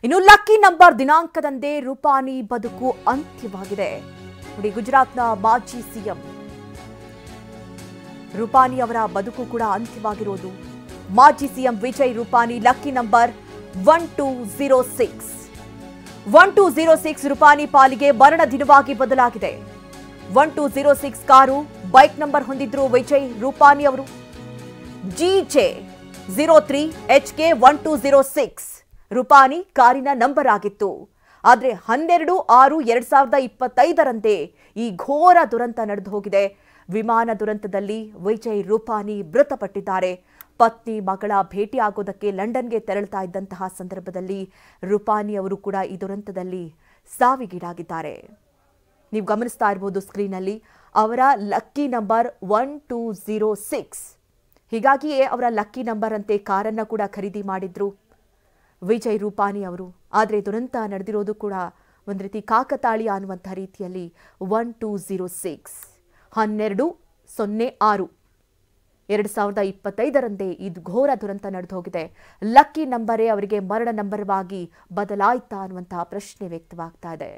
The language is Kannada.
ಇನ್ನು ಲಕ್ಕಿ ನಂಬರ್ ದಿನಾಂಕದಂದೇ ರೂಪಾನಿ ಬದುಕು ಅಂತ್ಯವಾಗಿದೆ. ನೋಡಿ, ಗುಜರಾತ್ನ ಮಾಜಿ ಸಿಎಂ ರೂಪಾನಿ ಅವರ ಬದುಕು ಕೂಡ ಅಂತ್ಯವಾಗಿರೋದು. ಮಾಜಿ CM Vijay Rupani lucky number 1206 1206 Rupani ಪಾಲಿಗೆ ಮರಣ ದಿನವಾಗಿ ಬದಲಾಗಿದೆ. 1206 ಕಾರು ಬೈಕ್ ನಂಬರ್ ಹೊಂದಿದ್ರು ವಿಜಯ್ ರೂಪಾನಿ ಅವರು. GJ 03 HK 1206 ರೂಪಾನಿ ಕಾರಿನ ನಂಬರ್ ಆಗಿತ್ತು. ಆದರೆ 12/6/2025 ಈ ಘೋರ ದುರಂತ ನಡೆದು ಹೋಗಿದೆ. ವಿಮಾನ ದುರಂತದಲ್ಲಿ ವಿಜಯ್ ರೂಪಾನಿ ಮೃತಪಟ್ಟಿದ್ದಾರೆ. ಪತ್ನಿ ಮಗಳ ಭೇಟಿಯಾಗೋದಕ್ಕೆ ಲಂಡನ್ಗೆ ತೆರಳುತ್ತಾ ಇದ್ದಂತಹ ಸಂದರ್ಭದಲ್ಲಿ ರೂಪಾನಿ ಅವರು ಕೂಡ ಈ ದುರಂತದಲ್ಲಿ ಸಾವಿಗೀಡಾಗಿದ್ದಾರೆ. ನೀವು ಗಮನಿಸ್ತಾ ಇರಬಹುದು ಸ್ಕ್ರೀನಲ್ಲಿ ಅವರ ಲಕ್ಕಿ ನಂಬರ್ 1206. ಹೀಗಾಗಿಯೇ ಅವರ ಲಕ್ಕಿ ನಂಬರ್ ಅಂತೆ ಕಾರನ್ನ ಕೂಡ ಖರೀದಿ ಮಾಡಿದ್ರು ವಿಜಯ್ ರೂಪಾನಿ ಅವರು. ಆದರೆ ದುರಂತ ನಡೆದಿರೋದು ಕೂಡ ಒಂದು ರೀತಿ ಕಾಕತಾಳೀಯ ಅನ್ನುವಂಥ ರೀತಿಯಲ್ಲಿ 1206 12/06/2025 ಇದು ಘೋರ ದುರಂತ ನಡೆದು ಹೋಗಿದೆ. ಲಕ್ಕಿ ನಂಬರೇ ಅವರಿಗೆ ಮರಣ ನಂಬರ್ವಾಗಿ ಬದಲಾಯಿತಾ ಅನ್ನುವಂತಹ ಪ್ರಶ್ನೆ ವ್ಯಕ್ತವಾಗ್ತಾ ಇದೆ.